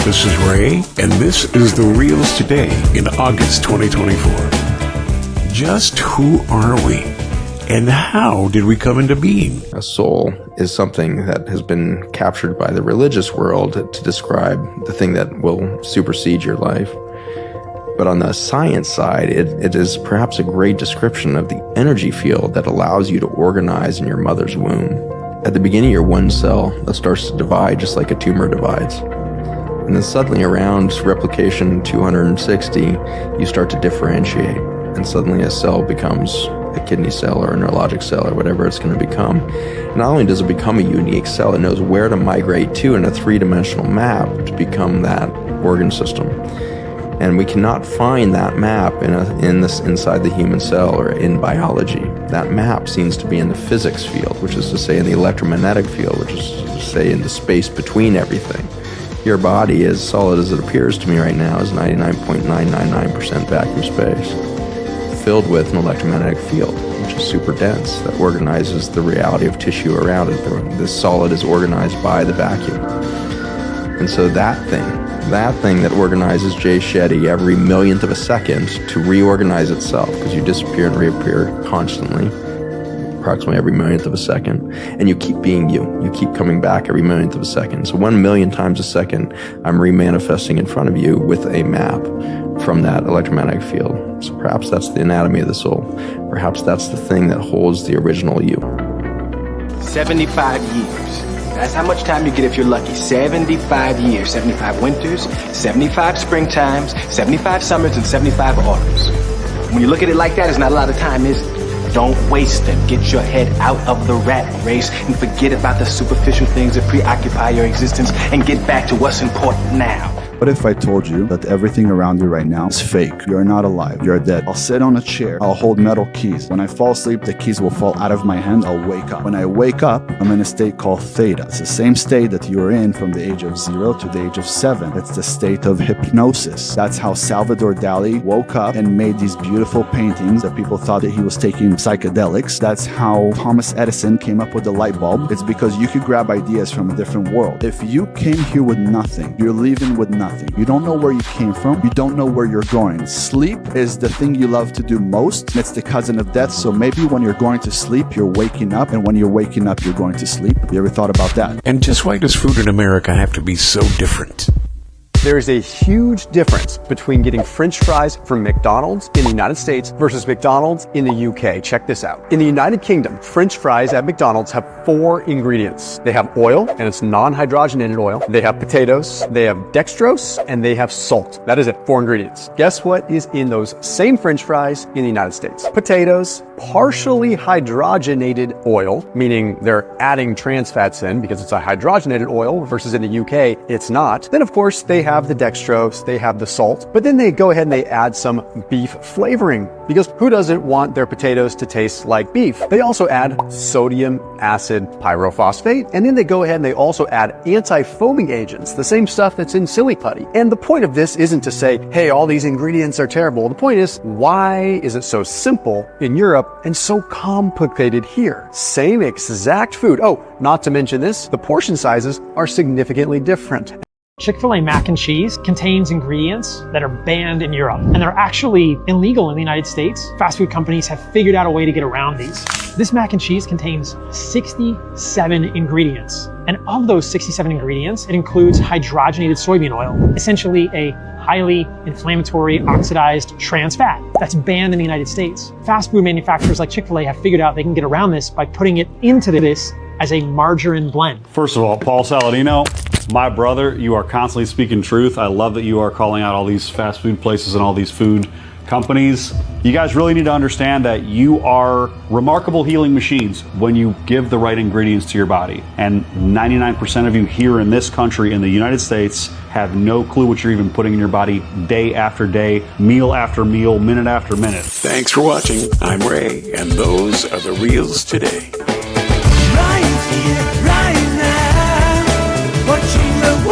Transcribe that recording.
This is Ray, and this is the Reels Today in August 2024. Just who are we? And how did we come into being? A soul is something that has been captured by the religious world to describe the thing that will supersede your life. But on the science side, it is perhaps a great description of the energy field that allows you to organize in your mother's womb. At the beginning, you're one cell that starts to divide just like a tumor divides. And then suddenly around replication 260, you start to differentiate. And suddenly a cell becomes a kidney cell or a neurologic cell or whatever it's going to become. Not only does it become a unique cell, it knows where to migrate to in a three-dimensional map to become that organ system. And we cannot find that map inside the human cell or in biology. That map seems to be in the physics field, which is to say in the electromagnetic field, which is to say in the space between everything. Your body, as solid as it appears to me right now, is 99.999% vacuum space, filled with an electromagnetic field, which is super dense, that organizes the reality of tissue around it. The solid is organized by the vacuum. And so that thing that organizes Jay Shetty every millionth of a second to reorganize itself, because you disappear and reappear constantly, approximately every millionth of a second, and you keep being you. You keep coming back every millionth of a second. So 1 million times a second, I'm remanifesting in front of you with a map from that electromagnetic field. So perhaps that's the anatomy of the soul. Perhaps that's the thing that holds the original you. 75 years. That's how much time you get if you're lucky. 75 years, 75 winters, 75 springtimes, 75 summers, and 75 autumns. When you look at it like that, there's not a lot of time, is it? Don't waste them. Get your head out of the rat race and forget about the superficial things that preoccupy your existence and get back to what's important now. What if I told you that everything around you right now is fake? You're not alive. You're dead. I'll sit on a chair. I'll hold metal keys. When I fall asleep, the keys will fall out of my hand. I'll wake up. When I wake up, I'm in a state called theta. It's the same state that you were in from the age of 0 to the age of 7. It's the state of hypnosis. That's how Salvador Dali woke up and made these beautiful paintings that people thought that he was taking psychedelics. That's how Thomas Edison came up with the light bulb. It's because you could grab ideas from a different world. If you came here with nothing, you're leaving with nothing. You don't know where you came from. You don't know where you're going. Sleep is the thing you love to do most. It's the cousin of death. So maybe when you're going to sleep, you're waking up. And when you're waking up, you're going to sleep. You ever thought about that? And just why does food in America have to be so different? There's a huge difference between getting French fries from McDonald's in the United States versus McDonald's in the UK. Check this out. In the United Kingdom, French fries at McDonald's have 4 ingredients. They have oil, and it's non-hydrogenated oil. They have potatoes, they have dextrose, and they have salt. That is it, 4 ingredients. Guess what is in those same French fries in the United States? Potatoes, partially hydrogenated oil, meaning they're adding trans fats in because it's a hydrogenated oil versus in the UK, it's not. Then of course, they have the dextrose, they have the salt, but then they go ahead and they add some beef flavoring because who doesn't want their potatoes to taste like beef? They also add sodium acid pyrophosphate, and then they go ahead and they also add anti-foaming agents, the same stuff that's in Silly Putty. And the point of this isn't to say, hey, all these ingredients are terrible. The point is, why is it so simple in Europe and so complicated here? Same exact food. Oh, not to mention this, the portion sizes are significantly different. Chick-fil-A mac and cheese contains ingredients that are banned in Europe, and they're actually illegal in the United States. Fast food companies have figured out a way to get around these. This mac and cheese contains 67 ingredients, and of those 67 ingredients, it includes hydrogenated soybean oil, essentially a highly inflammatory oxidized trans fat that's banned in the United States. Fast food manufacturers like Chick-fil-A have figured out they can get around this by putting it into this as a margarine blend. First of all, Paul Saladino, my brother, you are constantly speaking truth. I love that you are calling out all these fast food places and all these food companies. You guys really need to understand that you are remarkable healing machines when you give the right ingredients to your body. And 99% of you here in this country, in the United States, have no clue what you're even putting in your body day after day, meal after meal, minute after minute. Thanks for watching. I'm Ray, and those are the Reels Today. Right here, right now, watching the